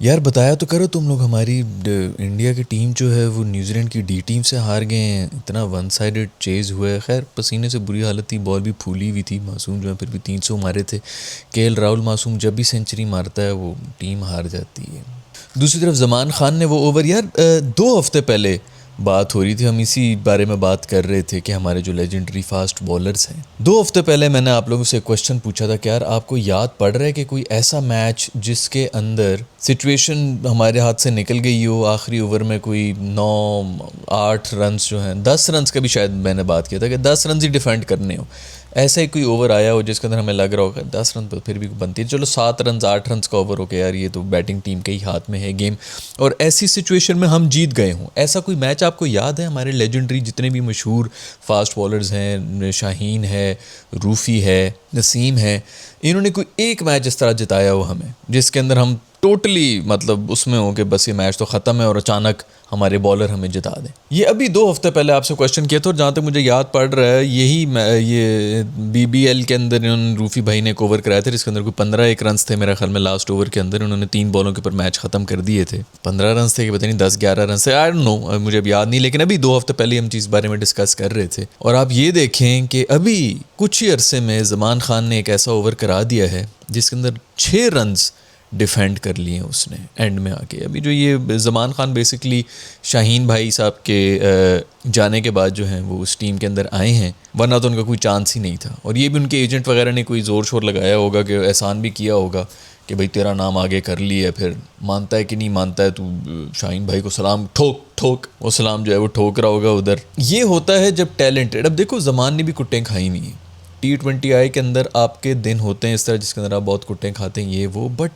यार बताया तो करो तुम लोग, हमारी इंडिया की टीम जो है वो न्यूजीलैंड की डी टीम से हार गए हैं। इतना वन साइडेड चेज हुआ है। खैर पसीने से बुरी हालत थी, बॉल भी फूली हुई थी। मासूम जो है फिर भी 300 मारे थे। केएल राहुल मासूम जब भी सेंचुरी मारता है वो टीम हार जाती है। दूसरी तरफ जमान खान ने वो ओवर, यार 2 हफ्ते पहले बात हो रही थी, हम इसी बारे में बात कर रहे थे कि हमारे जो लेजेंडरी फास्ट बॉलर्स हैं। 2 हफ्ते पहले मैंने आप लोगों से क्वेश्चन पूछा था कि यार आपको याद पड़ रहा है कि कोई ऐसा मैच जिसके अंदर सिचुएशन हमारे हाथ से निकल गई हो, आखिरी ओवर में कोई 9-8 रन्स जो हैं, 10 रन्स का भी शायद मैंने बात किया था कि 10 रन ही डिफेंड करने हो। ऐसा ही कोई ओवर आया हो जिसके अंदर हमें लग रहा होगा 10 रन तो फिर भी बनती है, चलो 7 रन 8 रन का ओवर हो गया यार, ये तो बैटिंग टीम के ही हाथ में है गेम, और ऐसी सिचुएशन में हम जीत गए हों। ऐसा कोई मैच आपको याद है? हमारे लेजेंडरी जितने भी मशहूर फास्ट बॉलर्स हैं, शाहीन है, रूफ़ी है, नसीम है, इन्होंने कोई एक मैच इस तरह जिताया हो हमें जिसके अंदर हम टोटली मतलब उसमें हो कि बस ये मैच तो ख़त्म है और अचानक हमारे बॉलर हमें जिता दें? ये अभी 2 हफ्ते पहले आपसे क्वेश्चन किया था और जहाँ तक मुझे याद पड़ रहा है ये BBL के अंदर इन्होंने रूफ़ी भाई ने एक ओवर कराया था जिसके अंदर कोई 15 रन थे मेरे ख्याल में। लास्ट ओवर के अंदर उन्होंने 3 बॉलों के ऊपर मैच ख़त्म कर दिए थे। 15 रन थे कि पता नहीं 10-11 रन थे, आई डोंट नो, मुझे अब याद नहीं, लेकिन अभी 2 हफ्ते पहले हम चीज़ बारे में डिस्कस कर रहे थे। और आप ये देखें कि अभी कुछ ही अरसे में जमान खान ने एक ऐसा ओवर करा दिया है जिसके अंदर 6 रन्स डिफेंड कर लिए उसने एंड में आके। अभी जो ये जमान खान बेसिकली शाहीन भाई साहब के जाने के बाद जो हैं वो उस टीम के अंदर आए हैं, वरना तो उनका कोई चांस ही नहीं था। और ये भी उनके एजेंट वगैरह ने कोई ज़ोर शोर लगाया होगा कि एहसान भी किया होगा कि भाई तेरा नाम आगे कर लिया, फिर मानता है कि नहीं मानता है तू, शाहीन भाई को सलाम ठोक ठोक, वो सलाम जो है वो ठोक रहा होगा उधर। ये होता है जब टैलेंटेड, अब देखो जमान ने भी कुट्टें खाई हुई हैं। T20I के अंदर आपके दिन होते हैं इस तरह जिसके अंदर आप बहुत कुट्टें खाते हैं ये वो, बट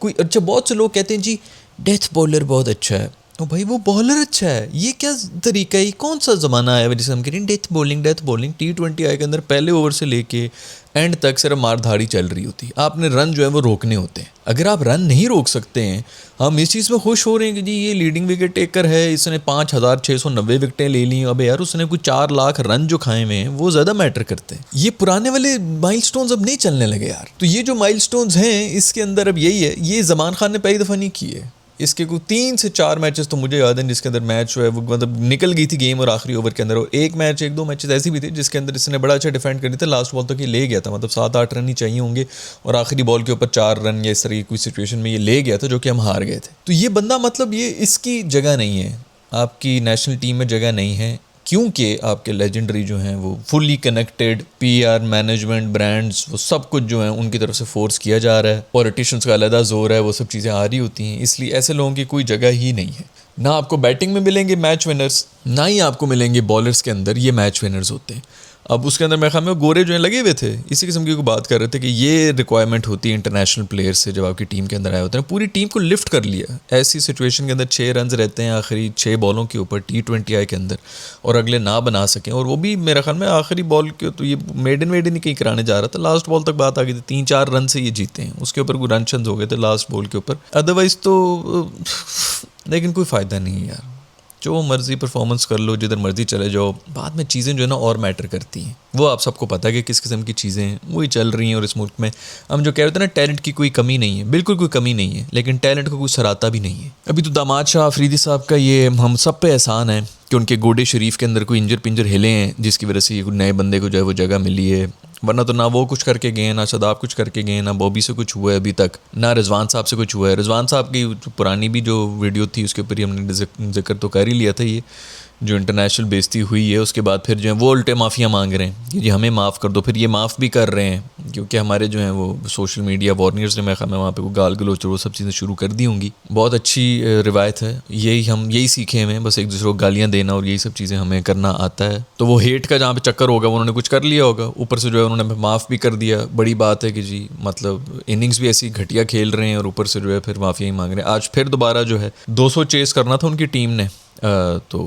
कोई अच्छा, बहुत से लोग कहते हैं जी डेथ बॉलर बहुत अच्छा है। ओ भाई वो बॉलर अच्छा है, ये क्या तरीका है? ये कौन सा ज़माना आया है जिसे हम कह रहे हैं death bowling death bowling? T20I के अंदर पहले ओवर से लेके एंड तक सिर्फ मारधाड़ी चल रही होती है। आपने रन जो है वो रोकने होते हैं। अगर आप रन नहीं रोक सकते हैं, हम इस चीज़ में खुश हो रहे हैं कि जी ये लीडिंग विकेट टेकर है, इसने 5,690 विकेटें ले ली, अबे यार उसने कोई 4 लाख रन जो खाए हुए हैं वो ज़्यादा मैटर करते हैं। ये पुराने वाले माइलस्टोन्स अब नहीं चलने लगे यार। तो ये जो माइलस्टोन्स हैं इसके अंदर अब यही है, ये जमान खान ने पहली दफ़ा नहीं किए। इसके कोई 3 से 4 मैचेस तो मुझे याद हैं जिसके अंदर मैच जो है वो मतलब निकल गई थी गेम और आखिरी ओवर के अंदर। और एक दो मैचेस ऐसी भी थे जिसके अंदर इसने बड़ा अच्छा डिफेंड कर दिया था, लास्ट बॉल तक ये ले गया था, मतलब 7-8 रन ही चाहिए होंगे और आखिरी बॉल के ऊपर 4 रन या इस तरह की कोई सिचुएशन में ये ले गया था जो कि हम हार गए थे। तो ये बंदा मतलब ये इसकी जगह नहीं है, आपकी नेशनल टीम में जगह नहीं है, क्योंकि आपके लेजेंडरी जो हैं वो fully connected, PR management brands वो सब कुछ जो है उनकी तरफ से फोर्स किया जा रहा है, पॉलिटिशियंस का अलग जोर है, वो सब चीज़ें आ रही होती हैं, इसलिए ऐसे लोगों की कोई जगह ही नहीं है। ना आपको बैटिंग में मिलेंगे मैच विनर्स, ना ही आपको मिलेंगे बॉलर्स के अंदर ये मैच विनर्स होते हैं। अब उसके अंदर मेरे ख्याल में गोरे जो है लगे हुए थे, इसी किस्म की को बात कर रहे थे कि ये रिक्वायरमेंट होती है इंटरनेशनल प्लेयर्स से जब आपकी टीम के अंदर आए होते हैं। पूरी टीम को लिफ्ट कर लिया ऐसी सिचुएशन के अंदर, 6 रन रहते हैं आखिरी 6 बॉलों के ऊपर T20I के अंदर, और अगले ना बना सकें, और वो भी मेरे ख्याल में आखिरी बॉल के, तो ये मेडन ही कहीं कराने जा रहा था, लास्ट बॉल तक बात आ गई थी, 3-4 रन से ये जीते हैं, उसके ऊपर कोई रन हो गए थे लास्ट बॉल के ऊपर। अदरवाइज़ तो लेकिन कोई फ़ायदा नहीं है यार, जो मर्ज़ी परफॉर्मेंस कर लो, जिधर मर्ज़ी चले जाओ, बाद में चीज़ें जो है ना और मैटर करती हैं। वो आप सबको पता है कि किस किस्म की चीज़ें वही चल रही हैं। और इस मुल्क में हम जो कह रहे थे ना, टैलेंट की कोई कमी नहीं है, बिल्कुल कोई कमी नहीं है, लेकिन टैलेंट को कोई सराहता भी नहीं है। अभी तो दामाद शाह अफरीदी साहब का ये हम सब पे एहसान है कि उनके गोडे शरीफ के अंदर कोई इंजर पिंजर हिले हैं जिसकी वजह से ये नए बंदे को जो है वो जगह मिली है, वरना तो ना वो कुछ करके गए, ना शदाब कुछ करके गए, ना बॉबी से कुछ हुआ है अभी तक, ना रिजवान साहब से कुछ हुआ है। रिजवान साहब की पुरानी भी जो वीडियो थी उसके ऊपर ही हमने जिक्र तो कर ही लिया था, ये जो इंटरनेशनल बेइज्जती हुई है उसके बाद फिर जो है वो उल्टे माफ़िया मांग रहे हैं कि जी हमें माफ़ कर दो। फिर ये माफ़ भी कर रहे हैं क्योंकि हमारे जो हैं वो सोशल मीडिया वॉर्नियर्स ने, मैं वहाँ पे वो गाल गलोच वो सब चीज़ें शुरू कर दी होंगी। बहुत अच्छी रिवायत है, यही सीखे हैं, बस एक दूसरे को गालियाँ देना और यही सब चीज़ें हमें करना आता है। तो वो हेट का जहाँ पे चक्कर होगा उन्होंने कुछ कर लिया होगा, ऊपर से जो है उन्होंने माफ़ भी कर दिया। बड़ी बात है कि जी मतलब इनिंग्स भी ऐसी घटिया खेल रहे हैं और ऊपर से जो है फिर माफ़िया ही मांग रहे हैं। आज फिर दोबारा जो है 200 चेस करना था उनकी टीम ने, तो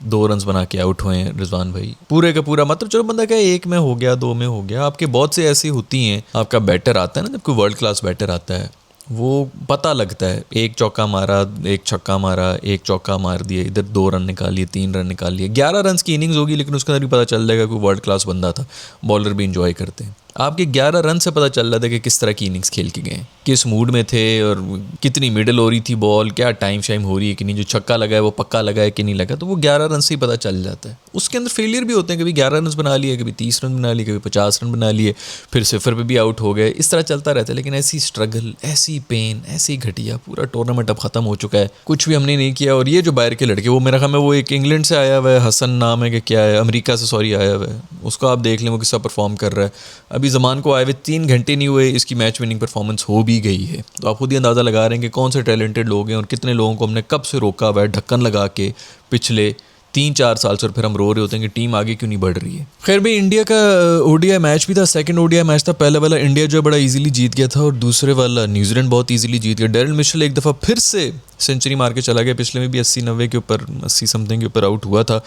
2 रन बना के आउट हुए हैं रिजवान भाई। पूरे का पूरा मतलब चलो बंदा क्या 1 में हो गया, 2 में हो गया, आपके बहुत से ऐसी होती हैं, आपका बैटर आता है ना, जब कोई वर्ल्ड क्लास बैटर आता है वो पता लगता है, एक चौका मारा, एक छक्का मारा, एक चौका मार दिया, इधर 2 रन निकालिए, 3 रन निकालिए, 11 रन की इनिंग्स होगी लेकिन उसके अंदर भी पता चल जाएगा कोई वर्ल्ड क्लास बंदा था। बॉलर भी इंजॉय करते हैं। आपके 11 रन से पता चल रहा था कि किस तरह की इनिंग्स खेल के गए, किस मूड में थे और कितनी मिडल हो रही थी बॉल, क्या टाइम शाइम हो रही है कि नहीं, जो छक्का लगा है वो पक्का लगा है कि नहीं लगा, तो वो 11 रन से ही पता चल जाता है। उसके अंदर फेलियर भी होते हैं, कभी 11 रन बना लिए, कभी 30 रन बना लिए, कभी 50 रन बना लिए, फिर सिफर पे भी आउट हो गए, इस तरह चलता रहता है। लेकिन ऐसी स्ट्रगल, ऐसी पेन, ऐसी घटिया, पूरा टूर्नामेंट अब ख़त्म हो चुका है, कुछ भी हमने नहीं किया। और ये जो बाहर के लड़के, वो मेरा ख्याल में वो एक इंग्लैंड से आया हुआ है, हसन नाम है कि क्या है, अमेरिका से सॉरी आया हुआ है, उसको आप देख लें वो किस परफॉर्म कर रहा है। अभी ज़मान को आए हुए 3 घंटे नहीं हुए, इसकी मैच विनिंग परफॉर्मेंस हो भी गई है। तो आप खुद ही अंदाज़ा लगा रहे हैं कि कौन से टैलेंटेड लोग हैं और कितने लोगों को हमने कब से रोका हुआ है ढक्कन लगा के पिछले 3-4 साल से, और फिर हम रो रहे होते हैं कि टीम आगे क्यों नहीं बढ़ रही है। खैर भाई, इंडिया का ओडीआई मैच भी था, सेकंड ओडीआई मैच था। पहले वाला इंडिया जो बड़ा इजीली जीत गया था और दूसरे वाला न्यूजीलैंड बहुत इजीली जीत गया। डेरिल मिशेल एक दफ़ा फिर से सेंचुरी मार के चला गया, पिछले में भी 80-90 के ऊपर, 80 समथिंग के ऊपर आउट हुआ था,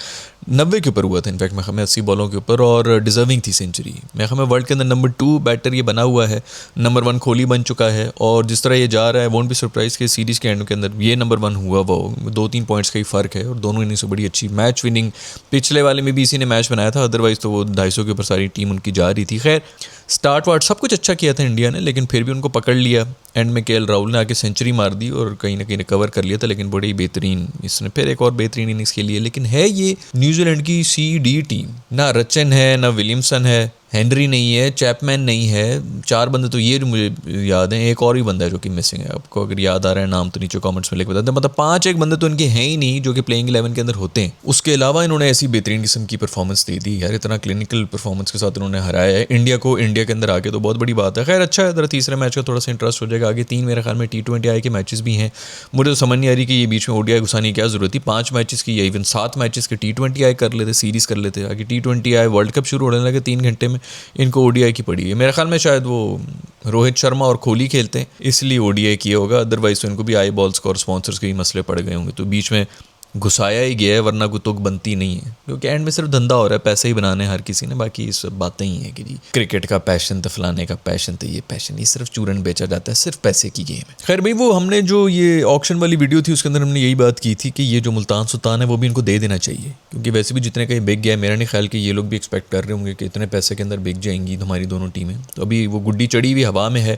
90 के ऊपर हुआ था इनफैक्ट, मैं हमें 80 बॉलों के ऊपर, और डिजर्विंग थी सेंचुरी। मैं हमें वर्ल्ड के अंदर नंबर 2 बैटर ये बना हुआ है, नंबर 1 कोहली बन चुका है, और जिस तरह ये जा रहा है वोंट बी सरप्राइज के सीरीज़ के एंड के अंदर ये नंबर 1 हुआ, वो 2-3 पॉइंट्स का ही फ़र्क है, और दोनों इनिंग्स से बड़ी अच्छी मैच विनिंग। पिछले वाले में भी इसी ने मैच बनाया था, अदरवाइज़ तो वो 250 के ऊपर सारी टीम उनकी जा रही थी। खैर, स्टार्ट वार्ट सब कुछ अच्छा किया था इंडिया ने, लेकिन फिर भी उनको पकड़ लिया। एंड में केएल राहुल ने आके सेंचुरी मार दी और कहीं ना कहीं रिकवर कर लिया था, लेकिन बड़ी बेहतरीन, इसने फिर एक और बेहतरीन इनिंग्स खेली है। लेकिन है ये न्यूजीलैंड की CD टीम, ना रचन है, ना विलियमसन है, हेनरी नहीं है, चैपमैन नहीं है, 4 बंदे तो ये मुझे याद हैं, एक और ही बंदा है जो कि मिसिंग है। आपको अगर याद आ रहा है नाम तो नीचे कमेंट्स में लिख बता दें। मतलब 5-1 बंदे तो इनके हैं ही नहीं जो कि प्लेइंग 11 के अंदर होते हैं। उसके अलावा इन्होंने ऐसी बेहतरीन किस्म की परफॉर्मेंस दे दी यार, इतना क्लिनिकल परफॉर्मेंस के साथ इन्होंने हराया है इंडिया को इंडिया के अंदर आके, तो बहुत बड़ी बात है। खैर अच्छा है, जरा तीसरे मैच का थोड़ा सा इंटरेस्ट हो जाएगा। आगे 3 मेरे ख्याल में T20I के मैचेस भी हैं। मुझे तो समझ नहीं आ रही कि ये बीच में ODI घुसाने की क्या जरूरत थी। 5 मैचेस की या इवन 7 मैचेस के T20I कर लेते, सीरीज़ कर लेते। आगे T20I वर्ल्ड कप शुरू होने लगे 3 घंटे में, इनको ODI की पड़ी है। मेरे ख्याल में शायद वो रोहित शर्मा और कोहली खेलते हैं, इसलिए ODI किया होगा, अदरवाइज तो इनको भी आई बॉल्स का और स्पॉन्सर्स के ही मसले पड़ गए होंगे, तो बीच में घुसाया ही गया है, वरना कोई तुक बनती नहीं है, क्योंकि एंड में सिर्फ धंधा हो रहा है, पैसे ही बनाने हर किसी ने। बाकी ये सब बातें ही हैं कि जी क्रिकेट का पैशन तो फलाने का पैशन, तो ये पैशन, ये सिर्फ चूरन बेचा जाता है, सिर्फ पैसे की गेम है। खैर भाई, वो हमने जो ये ऑक्शन वाली वीडियो थी उसके अंदर हमने यही बात की थी कि ये जो मुल्तान सुल्तान है वो भी इनको दे देना चाहिए, क्योंकि वैसे भी जितने कहीं बिक गया, मेरा नहीं ख्याल कि ये लोग भी एक्सपेक्ट कर रहे होंगे कि इतने पैसे के अंदर बिक जाएंगी हमारी दोनों टीमें। तो अभी वो गुड्डी चढ़ी हुई हवा में है,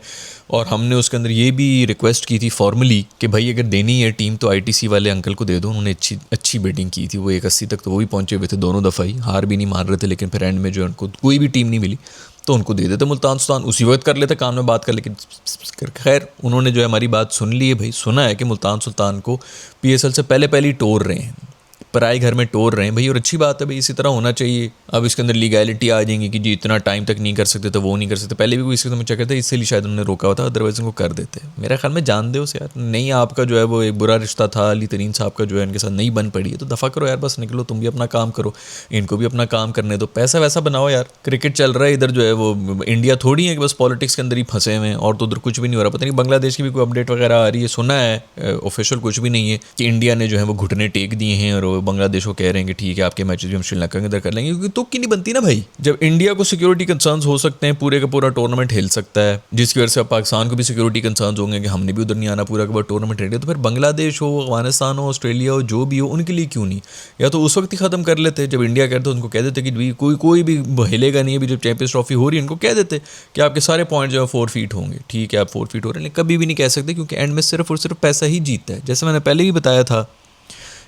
और हमने उसके अंदर ये भी रिक्वेस्ट की थी फॉर्मली कि भाई अगर देनी है टीम तो ITC वाले अंकल को दे दो। उन्होंने अच्छी बेटिंग की थी, वो 180 तक तो वो भी पहुंचे हुए थे दोनों दफ़ा ही, हार भी नहीं मान रहे थे, लेकिन फिर एंड में जो उनको कोई भी टीम नहीं मिली तो उनको दे देते मुल्तान सुल्तान, उसी वक्त कर लेते काम में बात कर। लेकिन खैर उन्होंने जो है हमारी बात सुन ली है भाई, सुना है कि मुल्तान सुल्तान को PSL से पहले ही टोर रहे हैं, पराए घर में टोर रहे हैं भाई, और अच्छी बात है भाई, इसी तरह होना चाहिए। अब इसके अंदर लीगैलिटी आ जाएंगी कि जी इतना टाइम तक नहीं कर सकते तो वो नहीं कर सकते, पहले भी कोई इसके अंदर चक्कर था, इसलिए शायद उन्होंने रोका हुआ था, अदरवाइज उनको कर देते। मेरा ख्याल में जान दे उसे यार, नहीं आपका जो है वो एक बुरा रिश्ता था, अली तरीन साहब का जो है इनके साथ नहीं बन पड़ी है, तो दफ़ा करो यार, बस निकलो, तुम भी अपना काम करो, इनको भी अपना काम करने दो, पैसा वैसा बनाओ यार। क्रिकेट चल रहा है इधर, जो है वो इंडिया थोड़ी है कि बस पॉलिटिक्स के अंदर ही फंसे हुए हैं, और तो उधर कुछ भी नहीं हो रहा। पता नहीं बांग्लादेश की भी कोई अपडेट वगैरह आ रही है, सुना है ऑफिशियल कुछ भी नहीं है कि इंडिया ने जो है वो घुटने टेक दिए हैं और बांग्लादेश को कह रहे हैं कि ठीक है आपके मैचेस भी हम श्रीलंका के अंदर कर लेंगे, क्योंकि तुक्की नहीं बनती ना भाई। जब इंडिया को सिक्योरिटी कंसर्न्स हो सकते हैं, पूरे का पूरा टूर्नामेंट हिल सकता है, जिसकी वजह से अब पाकिस्तान को भी सिक्योरिटी कंसर्न्स होंगे कि हमने भी उधर नहीं आना, पूरा का पूरा टूर्नामेंट हिल गया, तो फिर बांग्लादेश हो, अफगानिस्तान हो, ऑस्ट्रेलिया हो, जो भी हो, उनके लिए क्यों नहीं? या तो उस वक्त ही खत्म कर लेते जब इंडिया कहते, उनको कह देते कि भाई कोई भी हिलेगा नहीं, अभी जब चैंपियंस ट्रॉफी हो रही है उनको कह देते कि आपके सारे पॉइंट जो है 4 फीट होंगे, ठीक है आप 4 फीट हो रहे हैं, लेकिन कभी भी नहीं कह सकते, क्योंकि एंड में सिर्फ और सिर्फ पैसा ही जीतता है। जैसे मैंने पहले भी बताया था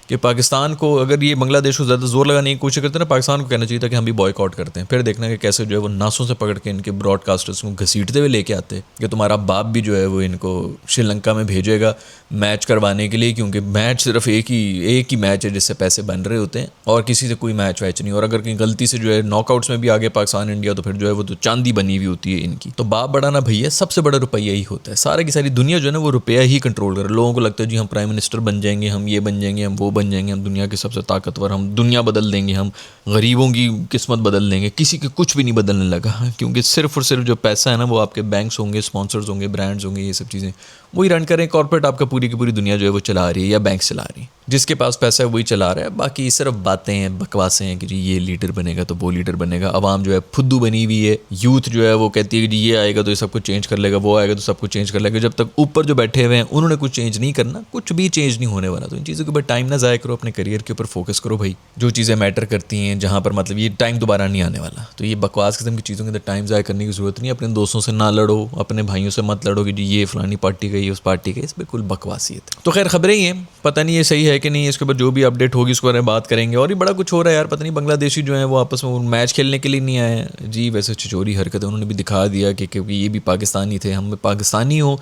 कि पाकिस्तान को अगर ये बांग्लादेश को ज़्यादा जोर लगाने की कोशिश करते हैं ना, पाकिस्तान को कहना चाहिए था कि हम भी बॉयकॉट करते हैं, फिर देखना कि कैसे जो है वो नासों से पकड़ के इनके ब्रॉडकास्टर्स को घसीटते हुए लेके आते कि तुम्हारा बाप भी जो है वो इनको श्रीलंका में भेजेगा मैच करवाने के लिए, क्योंकि मैच सिर्फ एक ही मैच है जिससे पैसे बन रहे होते हैं, और किसी से कोई मैच वैच नहीं। और अगर कहीं गलती से जो है नॉकआउट्स में भी आगे पाकिस्तान इंडिया, तो फिर जो है वो तो चांदी बनी हुई होती है इनकी। तो बाप बड़ा ना भैया, सबसे बड़ा रुपया ही होता है, सारी की सारी दुनिया जो है ना वो रुपया ही कंट्रोल कर। लोगों को लगता है जी हम प्राइम मिनिस्टर बन जाएंगे, हम ये बन जाएंगे, हम वो बन जाएंगे, हम दुनिया सबसे ताकतवर, हम दुनिया बदल देंगे, हम गरीबों की किस्मत बदल देंगे। किसी के कुछ भी नहीं बदलने लगा, क्योंकि सिर्फ और सिर्फ जो पैसा है ना वो आपके बैंक्स होंगे, स्पॉन्सर्स होंगे, ब्रांड्स होंगे, ये सब चीज़ें वही रन करें। कॉर्पोरेट आपका पूरी की पूरी दुनिया जो है वो चला रही है या बैंक चला रही है। जिसके पास पैसा है वही चला रहा है, बाकी सिर्फ बातें हैं, बकवासें हैं कि जी ये लीडर बनेगा तो वो लीडर बनेगा। अवाम जो है फुद्दू बनी हुई है, यूथ जो है वो कहती है कि जी ये आएगा तो ये सब कुछ चेंज कर लेगा, वो आएगा तो सब कुछ चेंज कर लेगा। जब तक ऊपर जो बैठे हुए हैं उन्होंने कुछ चेंज नहीं करना, कुछ भी चेंज नहीं होने वाला। तो इन चीज़ों के ऊपर टाइम ना ज़ाया करो, अपने करियर के ऊपर फोकस करो भाई। जो चीज़ें मैटर करती हैं, जहाँ पर मतलब ये टाइम दोबारा नहीं आने वाला, तो ये बकवास किस्म की चीज़ों के अंदर टाइम ज़ाया करने की ज़रूरत नहीं है। अपने दोस्तों से ना लड़ो, अपने भाइयों से मत लड़ो कि जी ये फलानी पार्टी गई, उस पार्टी गई, इस बिल्कुल बकवासियत है। तो खैर खबरें ही हैं, पता नहीं ये सही है कि नहीं, इसके ऊपर जो भी अपडेट होगी उसके बारे में बात करेंगे। और भी बड़ा कुछ हो रहा है यार, पता नहीं बांग्लादेशी जो है वो आपस में मैच खेलने के लिए नहीं आए हैं जी। वैसे छिचोरी हरकत है, उन्होंने भी दिखा दिया कि क्योंकि ये भी पाकिस्तानी थे, हम पाकिस्तानी हो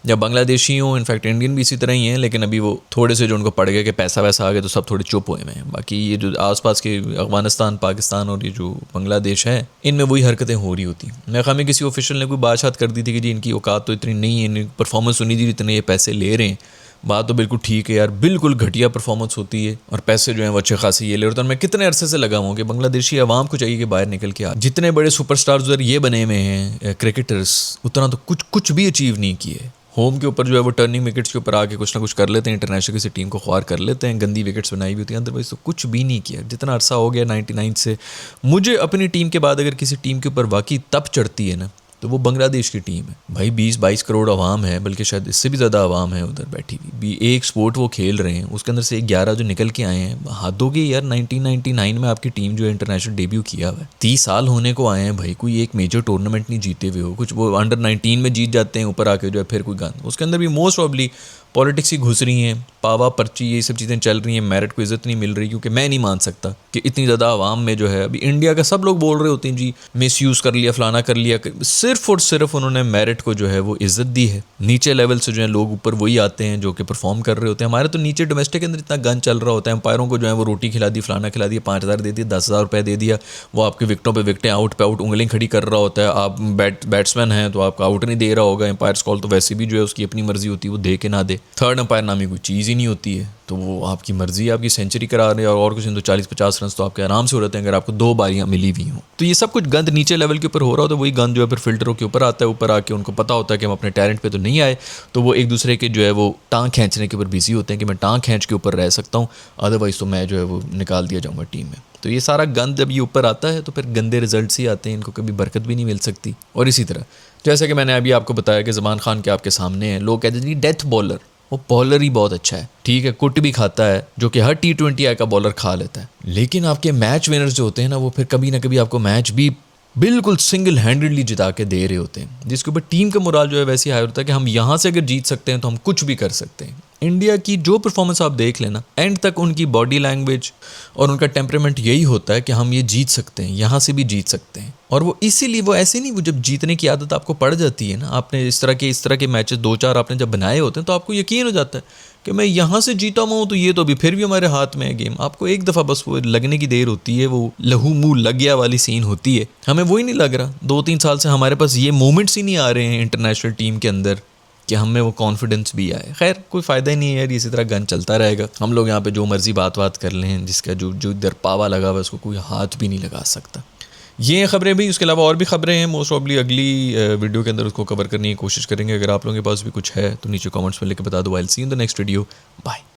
या बांग्लादेशी हो, इनफैक्ट इंडियन भी इसी तरह ही हैं, लेकिन अभी वो थोड़े से जो उनको पड़ गया कि पैसा वैसा आ गया तो सब थोड़े चुप हुए हैं। बाकी ये जो आसपास के अफगानिस्तान, पाकिस्तान और ये जो बांग्लादेश है, इनमें वही हरकतें हो रही होती। मैं हमें किसी ऑफिशियल ने कोई बात कर दी थी कि जी इनकी औकात तो इतनी नहीं है, इनकी परफॉर्मेंस सुनी थी इतने ये पैसे ले रहे हैं। बात तो बिल्कुल ठीक है यार, बिल्कुल घटिया परफॉर्मेंस होती है और पैसे जो हैं वो अच्छे खासे ये ले रहे। तो मैं कितने अरसे से लगा हूँ कि बांग्लादेशी आवाम को चाहिए कि बाहर निकल के आ, जितने बड़े सुपरस्टार्स उधर ये बने हुए हैं क्रिकेटर्स, उतना तो कुछ भी अचीव नहीं किए। होम के ऊपर जो है वो टर्निंग विकेट्स के ऊपर आके कुछ ना कुछ कर लेते हैं, इंटरनेशनल किसी टीम को ख्वार कर लेते हैं, गंदी विकेट्स बनाई हुई होती हैं, अदरवाइज तो कुछ भी नहीं किया। जितना अरसा हो गया 99 से, मुझे अपनी टीम के बाद अगर किसी टीम के ऊपर वाकई तब चढ़ती है ना, तो वो बांग्लादेश की टीम है भाई। 20-22 करोड़ आवाम है, बल्कि शायद इससे भी ज़्यादा आवाम है उधर बैठी हुई। एक स्पोर्ट वो खेल रहे हैं, उसके अंदर से 11 जो निकल के आए हैं, हाथोगे यार। 1999 में आपकी टीम जो है इंटरनेशनल डेब्यू किया हुआ है, 30 साल होने को आए हैं भाई, कोई एक मेजर टूर्नामेंट नहीं जीते हुए हो। कुछ वो अंडर 19 में जीत जाते हैं, ऊपर आके जो है फिर कोई गंद। उसके अंदर भी मोस्ट प्रॉब्ली पॉलिटिक्स ही घुस रही हैं, पावा पर्ची ये सब चीज़ें चल रही हैं, मेरिट को इज़्ज़त नहीं मिल रही। क्योंकि मैं नहीं मान सकता कि इतनी ज़्यादा आवाम में जो है, अभी इंडिया का सब लोग बोल रहे होते हैं जी मिस यूज़ कर लिया, फलाना कर लिया, सिर्फ और सिर्फ उन्होंने मेरिट को जो है वो इज़्ज़त दी है। नीचे लेवल से जो है लोग ऊपर वही आते हैं जो कि परफॉर्म कर रहे होते हैं। हमारे तो नीचे डोमेस्टिक के अंदर इतना गन चल रहा होता है, एम्पायरों को जो है वो रोटी खिला दी, फलाना खिला दिया, 5,000 दे दिया, 10,000 रुपये दे दिया, वो आपकी विकटों पर विकटें आउट पे आउट उंगलियां खड़ी कर रहा होता है। आप बैट्समैन हैं तो आपका आउट नहीं दे रहा होगा, एम्पायर्स कॉल तो वैसे भी जो है उसकी अपनी मर्जी होती है, वो दे के ना दे। थर्ड एम्पायर नामी कोई चीज़ ही नहीं होती है, तो वो आपकी मर्जी, आपकी सेंचुरी करा रहे हैं और कुछ नहीं तो 40-50 रन तो आपके आराम से हो जाते हैं अगर आपको 2 बारियां मिली हुई हों। तो ये सब कुछ गंद नीचे लेवल के ऊपर हो रहा होता है, वही गंद जो है फिर फिल्टरों के ऊपर आता है। ऊपर आके उनको पता होता है कि हम अपने टैलेंट पे तो नहीं आए, तो वो एक दूसरे के जो है वो टांग खींचने के ऊपर बिजी होते हैं कि मैं टांग खींच के ऊपर रह सकता हूँ, अदरवाइज़ तो मैं जो है वो निकाल दिया जाऊँगा टीम में। तो ये सारा गंद जब ये ऊपर आता है तो फिर गंदे रिजल्ट्स ही आते हैं, इनको कभी बरकत भी नहीं मिल सकती। और इसी तरह जैसे कि मैंने अभी आपको बताया कि ज़मान खान के आपके सामने हैं, लोग कहते हैं डेथ बॉलर, वो बॉलर ही बहुत अच्छा है, ठीक है, कुट भी खाता है, जो कि हर T20 आई का बॉलर खा लेता है। लेकिन आपके मैच विनर्स जो होते हैं ना, वो फिर कभी ना कभी आपको मैच भी बिल्कुल सिंगल हैंडेडली जिता के दे रहे होते हैं, जिसके ऊपर टीम का मोराल जो है वैसे हाई होता है कि हम यहाँ से अगर जीत सकते हैं तो हम कुछ भी कर सकते हैं। इंडिया की जो परफॉर्मेंस आप देख लेना, एंड तक उनकी बॉडी लैंग्वेज और उनका टेम्परामेंट यही होता है कि हम ये जीत सकते हैं, यहाँ से भी जीत सकते हैं। और वो इसीलिए वो ऐसे नहीं, वो जब जीतने की आदत आपको पड़ जाती है ना, आपने इस तरह के मैचेस 2-4 आपने जब बनाए होते हैं तो आपको यकीन हो जाता है कि मैं यहाँ से जीता हूँ तो ये तो अभी फिर भी हमारे हाथ में है गेम। आपको एक दफ़ा बस वो लगने की देर होती है, वो लहू मुँह लग गया वाली सीन होती है। हमें वही नहीं लग रहा, 2-3 साल से हमारे पास ये मोमेंट्स ही नहीं आ रहे हैं इंटरनेशनल टीम के अंदर कि हमें वो कॉन्फिडेंस भी आए। खैर कोई फ़ायदा ही नहीं है यार, इसी तरह गन चलता रहेगा। हम लोग यहाँ पे जो मर्जी बात कर लें, जिसका जो इधर पावा लगा हुआ उसको कोई हाथ भी नहीं लगा सकता। ये खबरें भी, उसके अलावा और भी खबरें हैं, मोस्ट प्रॉब्ली अगली वीडियो के अंदर उसको कवर करने की कोशिश करेंगे। अगर आप लोगों के पास भी कुछ है तो नीचे कमेंट्स में लिख के बता दो। I will see in the next video, bye.